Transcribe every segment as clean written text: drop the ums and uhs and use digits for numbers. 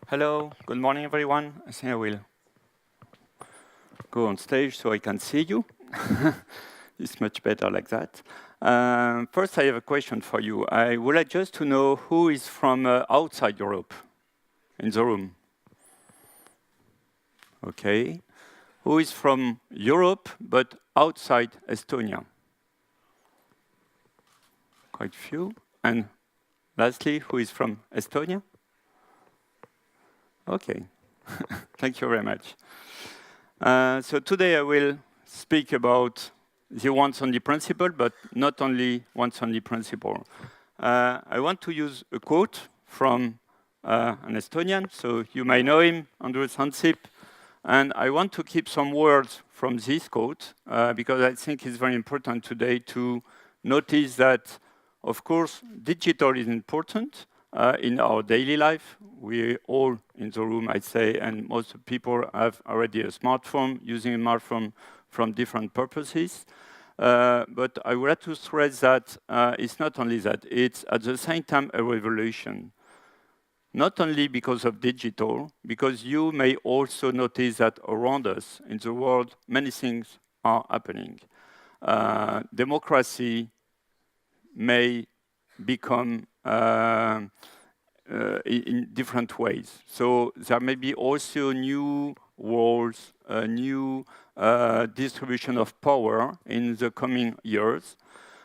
Hello, good morning, everyone. I think I will go on stage so I can see you. It's much better like that. First, I have a question for you. I would like just to know who is from outside Europe in the room. Okay. Who is from Europe but outside Estonia? Quite few. And lastly, who is from Estonia? Okay. Thank you very much. So today I will speak about the once-only principle, but not only once-only principle. I want to use a quote from an Estonian, so you may know him, Andrus Ansip, and I want to keep some words from this quote because I think it's very important today to notice that, of course, digital is important, in our daily life. We all in the room, I'd say, and most people have already a smartphone, using a smartphone from different purposes. But I would like to stress that it's not only that, it's at the same time a revolution. Not only because of digital, because you may also notice that around us in the world, many things are happening. Democracy may become in different ways. So there may be also new roles, a new distribution of power in the coming years.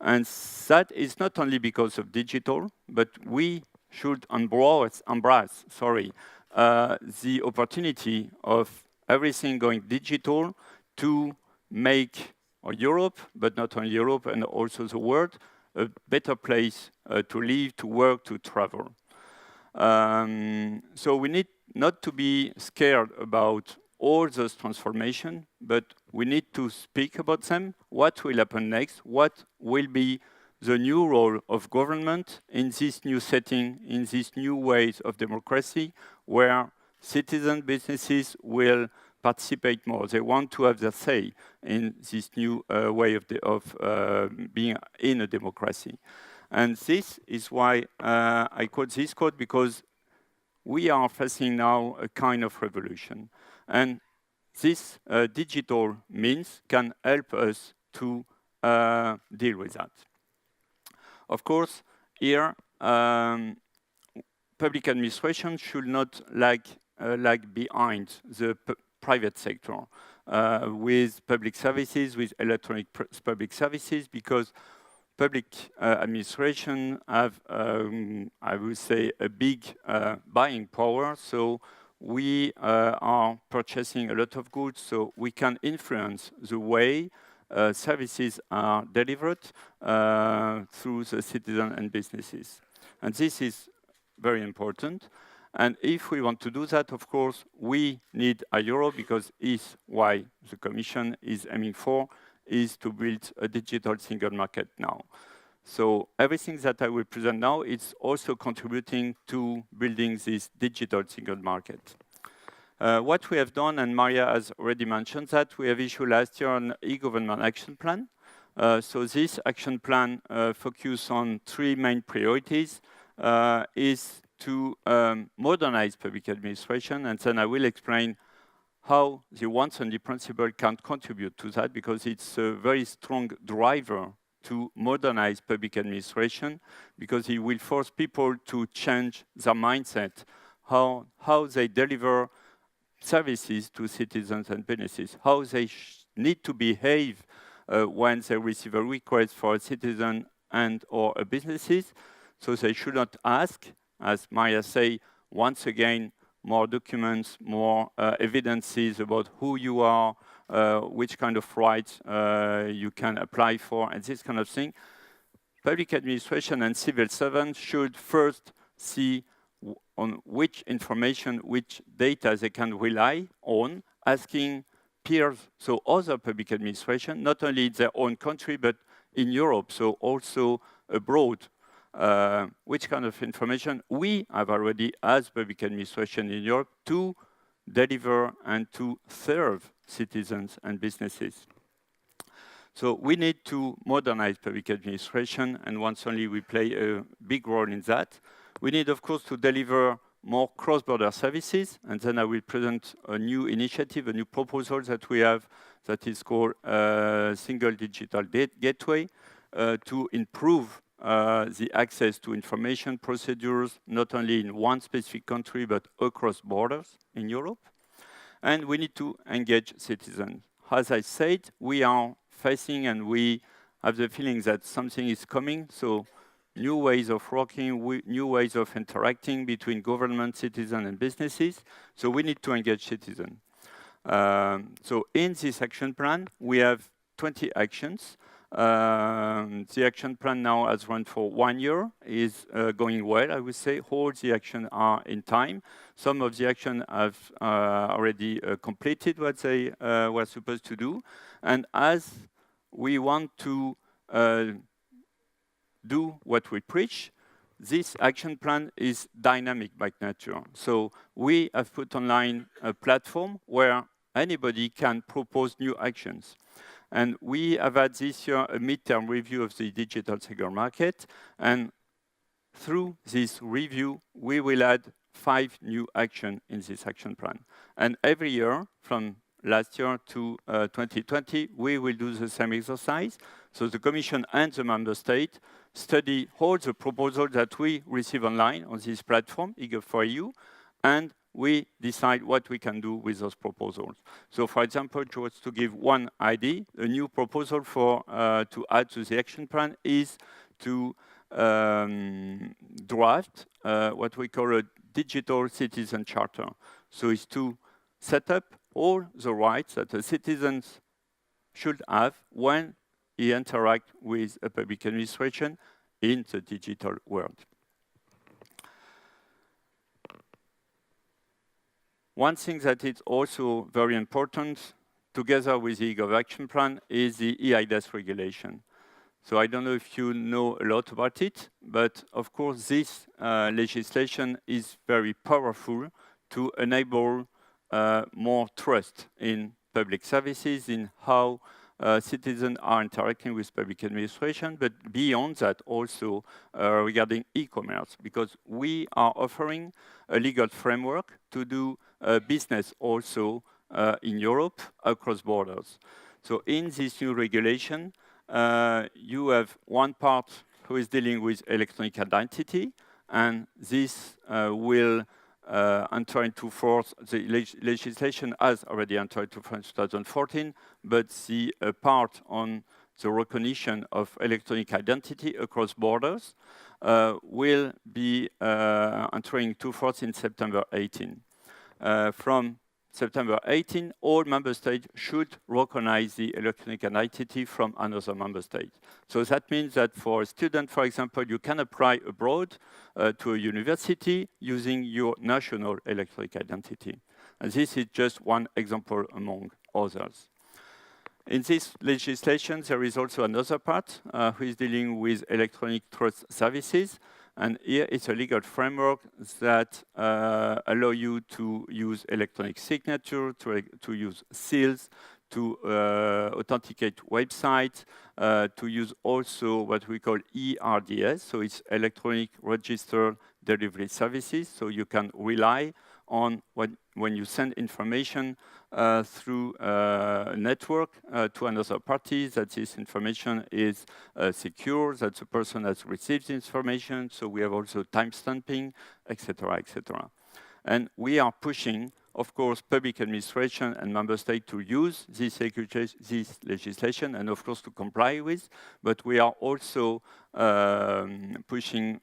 And that is not only because of digital, but we should embrace the opportunity of everything going digital to make Europe, but not only Europe, and also the world, a better place to live, to work, to travel. So we need not to be scared about all those transformations, but we need to speak about them. What will happen next? What will be the new role of government in this new setting, in these new ways of democracy, where citizen businesses will participate more. They want to have their say in this new way of being in a democracy. And this is why I quote this quote, because we are facing now a kind of revolution. And this digital means can help us to deal with that. Of course, here, public administration should not lag behind the private sector with public services, with electronic public services, because public administration have, I would say, a big buying power. So we are purchasing a lot of goods, so we can influence the way services are delivered through the citizens and businesses. And this is very important. And if we want to do that, of course, we need a euro, because is why the Commission is aiming for, is to build a digital single market now. So everything that I will present now is also contributing to building this digital single market. What we have done, and Maria has already mentioned that, we have issued last year an e-government action plan. So this action plan focuses on three main priorities, is to modernize public administration, and then I will explain how the once-only principle can contribute to that, because it's a very strong driver to modernize public administration, because it will force people to change their mindset, how they deliver services to citizens and businesses, how they need to behave when they receive a request for a citizen and or a businesses. So they should not ask, as Maria say, once again, more documents, more evidences about who you are, which kind of rights you can apply for, and this kind of thing. Public administration and civil servants should first see on which information, which data they can rely on, asking peers, so other public administration, not only in their own country, but in Europe, so also abroad, which kind of information we have already as public administration in Europe to deliver and to serve citizens and businesses. So we need to modernize public administration, and once only we play a big role in that. We need, of course, to deliver more cross-border services, and then I will present a new initiative, a new proposal that we have that is called Single Digital Gateway to improve the access to information procedures, not only in one specific country, but across borders in Europe. And we need to engage citizens. As I said, we are facing and we have the feeling that something is coming, so new ways of working, new ways of interacting between government, citizens, and businesses. So we need to engage citizens. So in this action plan, we have 20 actions. The action plan now has run for 1 year, is going well, I would say. All the actions are in time. Some of the actions have already completed what they were supposed to do. And as we want to do what we preach, this action plan is dynamic by nature. So we have put online a platform where anybody can propose new actions. And we have had this year a midterm review of the digital single market. And through this review, we will add 5 new actions in this action plan. And every year, from last year to 2020, we will do the same exercise. So the Commission and the Member State study all the proposals that we receive online on this platform, eager4EU, and we decide what we can do with those proposals. So, for example, just to give one idea, a new proposal for to add to the action plan is to draft what we call a digital citizen charter. So it's to set up all the rights that a citizen should have when he interacts with a public administration in the digital world. One thing that is also very important, together with the eGov Action Plan, is the eIDAS regulation. So I don't know if you know a lot about it, but of course this legislation is very powerful to enable more trust in public services, in how citizens are interacting with public administration, but beyond that also regarding e-commerce, because we are offering a legal framework to do business also in Europe across borders. So in this new regulation, you have one part who is dealing with electronic identity, and this will enter into force. The legislation has already entered into force in 2014, but the part on the recognition of electronic identity across borders will be entering into force in September 18. From September 18, all member states should recognize the electronic identity from another member state. So that means that for a student, for example, you can apply abroad to a university using your national electronic identity. And this is just one example among others. In this legislation, there is also another part who is dealing with electronic trust services. And here it's a legal framework that allow you to use electronic signature, to use seals, to authenticate websites, to use also what we call ERDS, so it's electronic registered delivery services. So you can rely on when you send information through a network to another party, that this information is secure, that the person has received the information. So we have also timestamping, etc., etc. And we are pushing, of course, public administration and member state to use this legislation and, of course, to comply with. But we are also pushing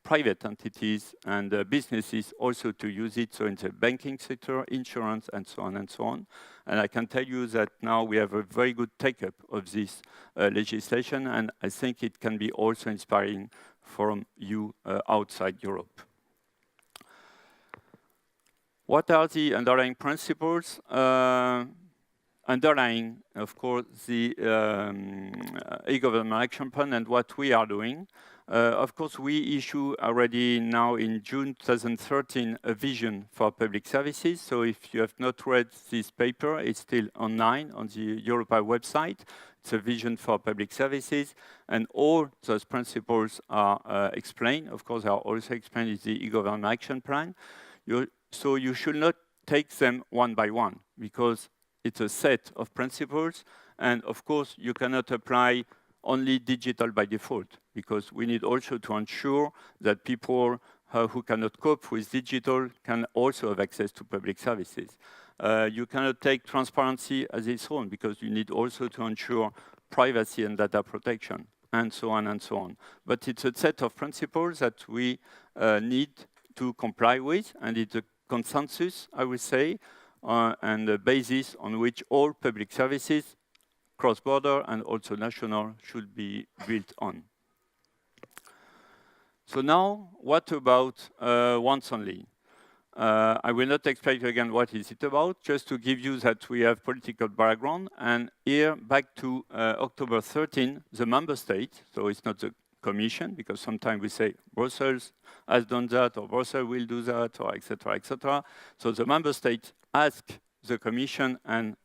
private entities and businesses also to use it, so in the banking sector, insurance, and so on and so on. And I can tell you that now we have a very good take-up of this legislation, and I think it can be also inspiring from you outside Europe. What are the underlying principles? I underlying, of course, the e-government action plan and what we are doing. Of course, we issue already now in June 2013 a vision for public services. So if you have not read this paper, it's still online on the Europa website. It's a vision for public services, and all those principles are explained. Of course, they are also explained in the e-government action plan. So you should not take them one by one, because it's a set of principles, and of course, you cannot apply only digital by default, because we need also to ensure that people who cannot cope with digital can also have access to public services. You cannot take transparency as its own, because you need also to ensure privacy and data protection, and so on and so on. But it's a set of principles that we need to comply with, and it's a consensus, I would say, and a basis on which all public services, cross-border and also national, should be built on. So now, what about once only? I will not explain again what is it about, just to give you that we have political background. And here, back to October 13, the member state, so it's not the Commission, because sometimes we say Brussels has done that, or Brussels will do that, or etc., etc. So the member state asked the Commission and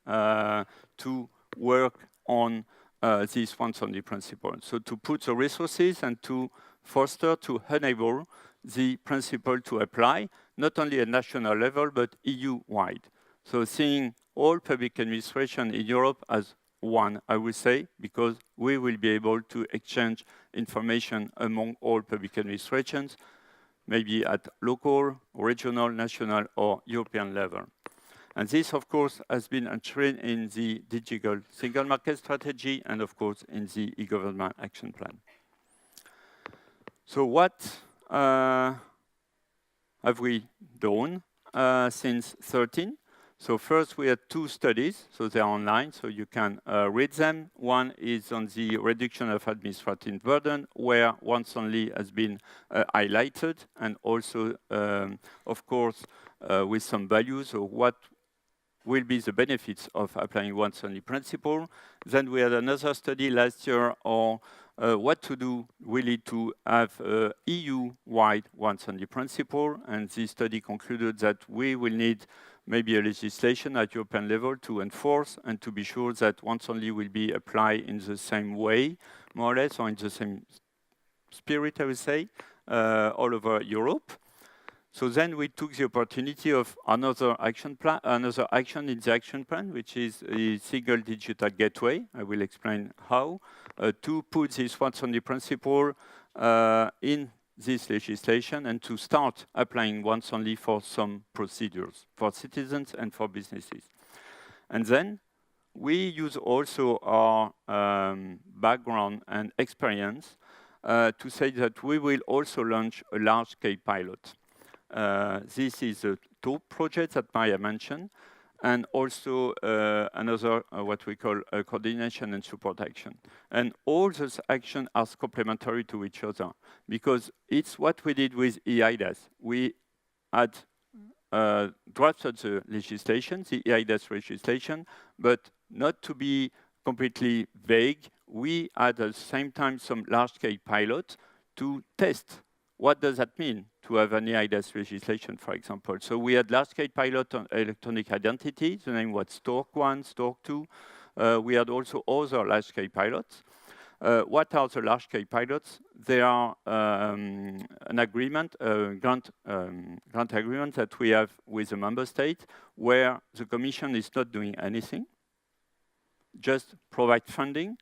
to work on this once-only principle. So to put the resources and to foster, to enable the principle to apply, not only at national level, but EU-wide. So seeing all public administration in Europe as one, I would say, because we will be able to exchange information among all public administrations, maybe at local, regional, national, or European level. And this, of course, has been enshrined in the digital single market strategy and, of course, in the e-government action plan. So what have we done since 13? So first, we had 2 studies, so they're online, so you can read them. One is on the reduction of administrative burden, where once only has been highlighted, and also, of course, with some values of what will be the benefits of applying once only principle. Then we had another study last year on what to do really to have EU-wide once only principle, and this study concluded that we will need maybe a legislation at European level to enforce and to be sure that once only will be applied in the same way, more or less, or in the same spirit, I would say, all over Europe. So then we took the opportunity of another action plan, another action in the action plan, which is a single digital gateway. I will explain how to put this once only principle in this legislation and to start applying once only for some procedures for citizens and for businesses. And then we use also our background and experience to say that we will also launch a large-scale pilot. This is a top project that Maya mentioned, and also another, what we call coordination and support action. And all those actions are complementary to each other, because it's what we did with EIDAS. We had drafted the legislation, the EIDAS legislation, but not to be completely vague, we had at the same time some large-scale pilot to test what does that mean to have an EIDAS legislation, for example. So we had large-scale pilot on electronic identity. The name was Stork 1, Stork 2. We had also other large-scale pilots. What are the large-scale pilots? They are an agreement, grant agreement that we have with the member state, where the Commission is not doing anything, just provide funding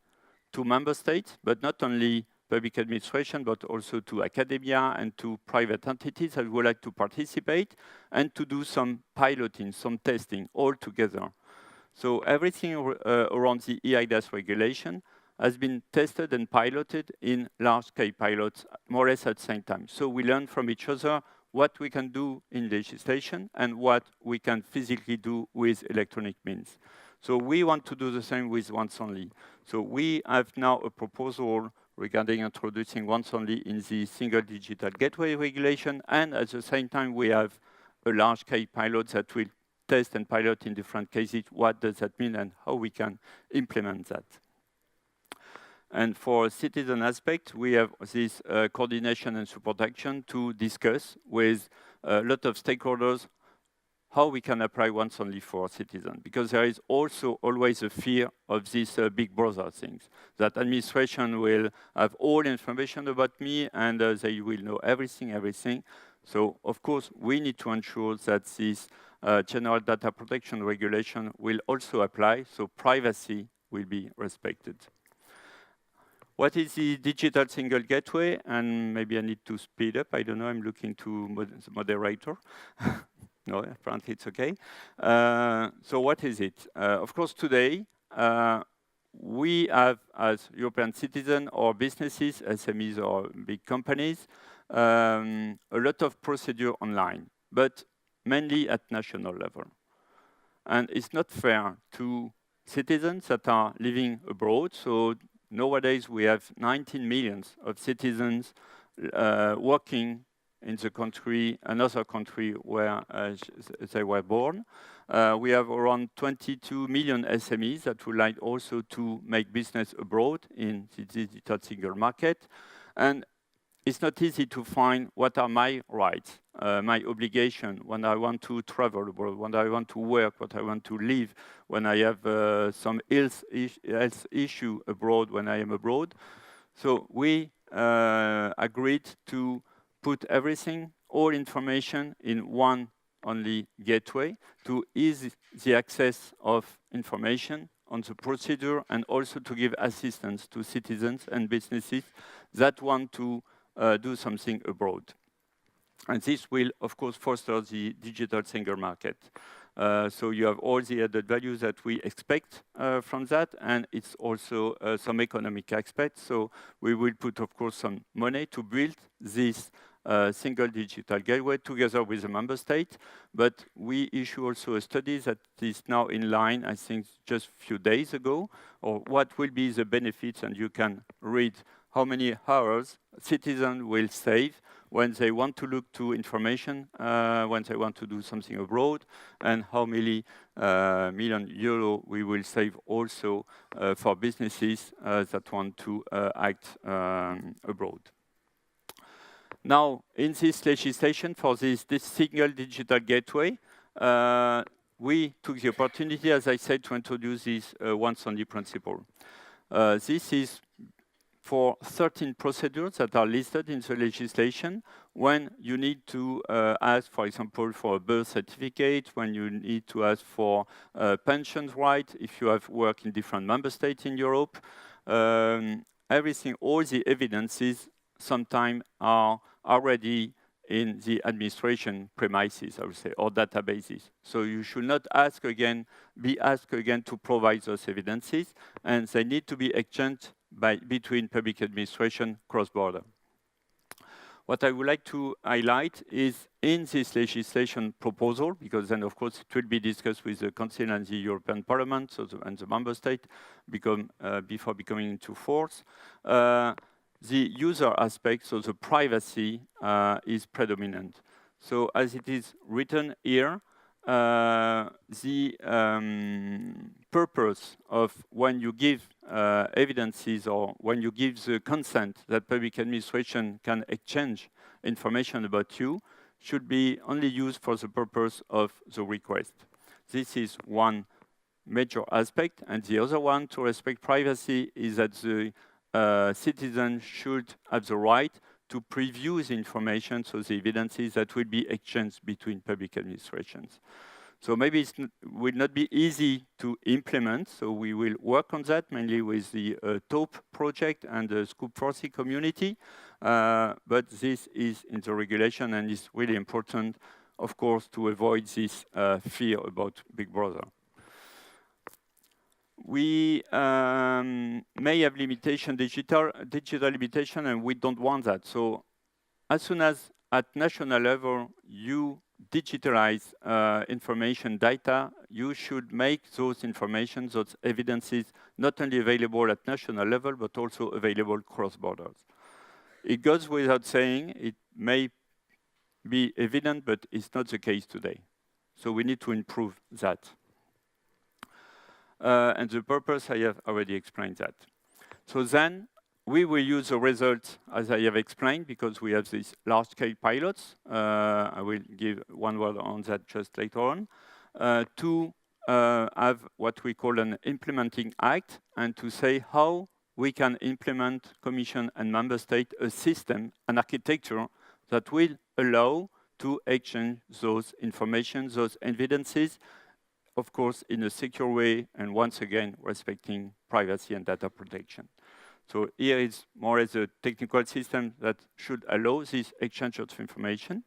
to member states, but not only public administration, but also to academia and to private entities that would like to participate and to do some piloting, some testing all together. So everything around the EIDAS regulation has been tested and piloted in large-scale pilots, more or less at the same time. So we learn from each other what we can do in legislation and what we can physically do with electronic means. So we want to do the same with once only. So we have now a proposal regarding introducing once only in the single digital gateway regulation, and at the same time we have a large-scale pilot that will test and pilot in different cases. What does that mean and how we can implement that? And for citizen aspect, we have this coordination and support action to discuss with a lot of stakeholders how we can apply once only for citizens, because there is also always a fear of this big brother things, that administration will have all information about me and they will know everything. So, of course, we need to ensure that this general data protection regulation will also apply, so privacy will be respected. What is the digital single gateway? And maybe I need to speed up. I don't know, I'm looking to the moderator. No, apparently it's okay. So what is it? Of course, today, we have, as European citizens or businesses, SMEs or big companies, a lot of procedure online, but mainly at national level. And it's not fair to citizens that are living abroad. So nowadays, we have 19 million of citizens working in the country, another country where they were born. We have around 22 million SMEs that would like also to make business abroad in the digital single market. And it's not easy to find what are my rights, my obligation when I want to travel abroad, when I want to work, what I want to live, when I have some health issue abroad, when I am abroad. So we agreed to put everything, all information in one only gateway to ease the access of information on the procedure and also to give assistance to citizens and businesses that want to do something abroad. And this will, of course, foster the digital single market. So you have all the added values that we expect from that, and it's also some economic aspects. So we will put, of course, some money to build this single digital gateway together with the member state. But we issue also a study that is now in line, I think, just a few days ago, or what will be the benefits, and you can read how many hours citizens will save when they want to look to information, when they want to do something abroad, and how many million euro we will save also for businesses that want to act abroad. Now, in this legislation for this single digital gateway, we took the opportunity, as I said, to introduce this once-only principle. This is for 13 procedures that are listed in the legislation when you need to ask, for example, for a birth certificate, when you need to ask for pension right, if you have worked in different member states in Europe. Everything, all the evidences sometimes are already in the administration premises, I would say, or databases. So you should not be asked again to provide those evidences, and they need to be exchanged between public administration cross-border. What I would like to highlight is in this legislation proposal, because then of course it will be discussed with the Council and the European Parliament and the Member State before becoming into force, the user aspect, so the privacy is predominant. So as it is written here, the purpose of when you give evidences or when you give the consent that public administration can exchange information about you should be only used for the purpose of the request. This is one major aspect, and the other one to respect privacy is that the citizen should have the right to preview the information, so the evidences that will be exchanged between public administrations. So maybe it will not be easy to implement, so we will work on that, mainly with the TAUP project and the Scoop 4C community, but this is in the regulation and is really important, of course, to avoid this fear about Big Brother. We may have digital limitation, and we don't want that. So as soon as at national level you digitalize information data, you should make those information, those evidences, not only available at national level, but also available cross borders. It goes without saying, it may be evident, but it's not the case today. So we need to improve that. And the purpose, I have already explained that. So then we will use the results, as I have explained, because we have these large-scale pilots. I will give one word on that just later on. To have what we call an implementing act, and to say how we can implement Commission and Member State a system, an architecture that will allow to exchange those information, those evidences, of course, in a secure way, and once again, respecting privacy and data protection. So here is more as a technical system that should allow this exchange of information.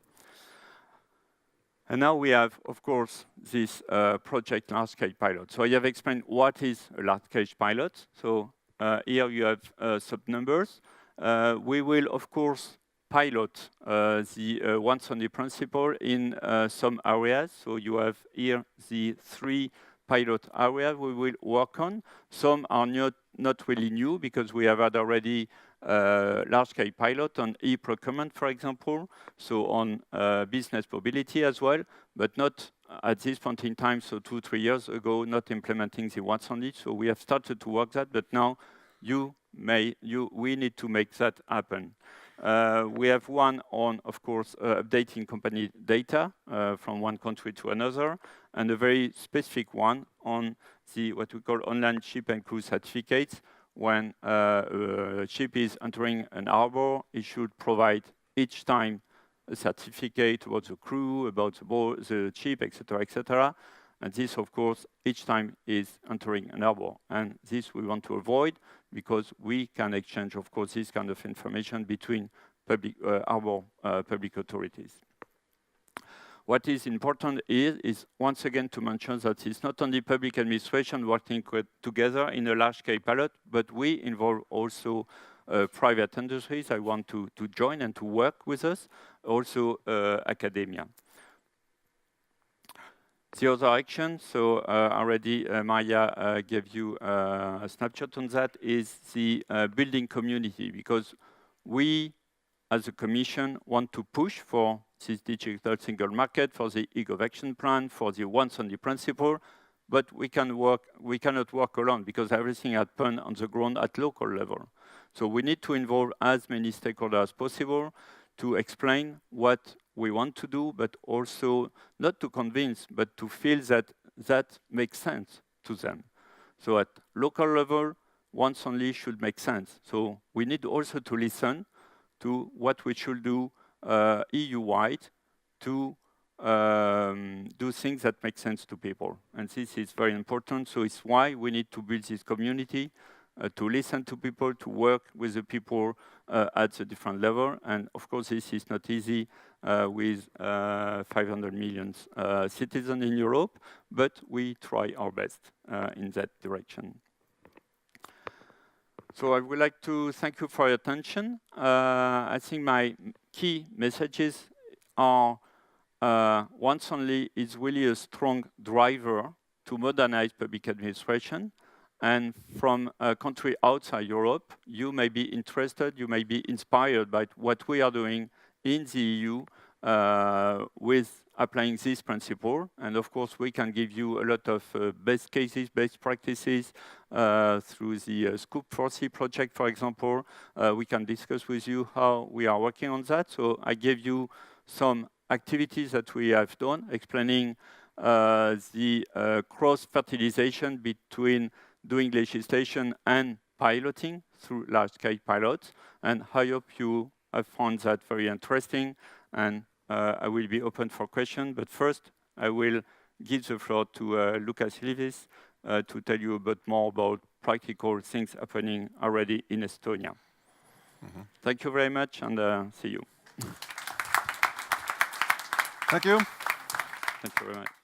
And now we have, of course, this project large-scale pilot. So I have explained what is a large-scale pilot. So here you have some numbers. We will, of course, pilot the once-only principle in some areas. So you have here the 3 pilot areas we will work on. Some are not really new because we have had already large-scale pilot on e-procurement, for example, so on business mobility as well, but not at this point in time, so 2-3 years ago, not implementing the once-only. So we have started to work that, but now we need to make that happen. We have one on, of course, updating company data from one country to another, and a very specific one on the what we call online ship and crew certificates. When a ship is entering an harbor, it should provide each time a certificate about the crew, about the boat, the ship, etc., etc. And this, of course, each time is entering an harbor. And this we want to avoid because we can exchange, of course, this kind of information between public public authorities. What is important is once again to mention that it's not only public administration working together in a large-scale pilot, but we involve also private industries. I want to join and to work with us, also academia. The other action, so already Maya gave you a snapshot on that, is the building community, because we, as a Commission, want to push for this digital single market, for the e-gov action plan, for the once-only principle, but we cannot work alone because everything happens on the ground at local level. So we need to involve as many stakeholders as possible to explain what we want to do, but also not to convince, but to feel that that makes sense to them. So at local level, once-only should make sense. So we need also to listen to what we should do EU-wide to do things that make sense to people. And this is very important. So it's why we need to build this community, to listen to people, to work with the people at the different level. And of course, this is not easy with 500 million citizens in Europe, but we try our best in that direction. So I would like to thank you for your attention. I think my key messages are once-only is really a strong driver to modernize public administration. And from a country outside Europe, you may be interested, you may be inspired by what we are doing in the EU with applying this principle. And of course, we can give you a lot of best cases, best practices through the Scoop 4C project, for example. We can discuss with you how we are working on that. So I gave you some activities that we have done, explaining the cross-fertilization between doing legislation and piloting through large-scale pilots. And I hope you have found that very interesting. And I will be open for questions. But first, I will give the floor to Lucas Ilves to tell you a bit more about practical things happening already in Estonia. Mm-hmm. Thank you very much, and see you. Thank you. Thank you very much.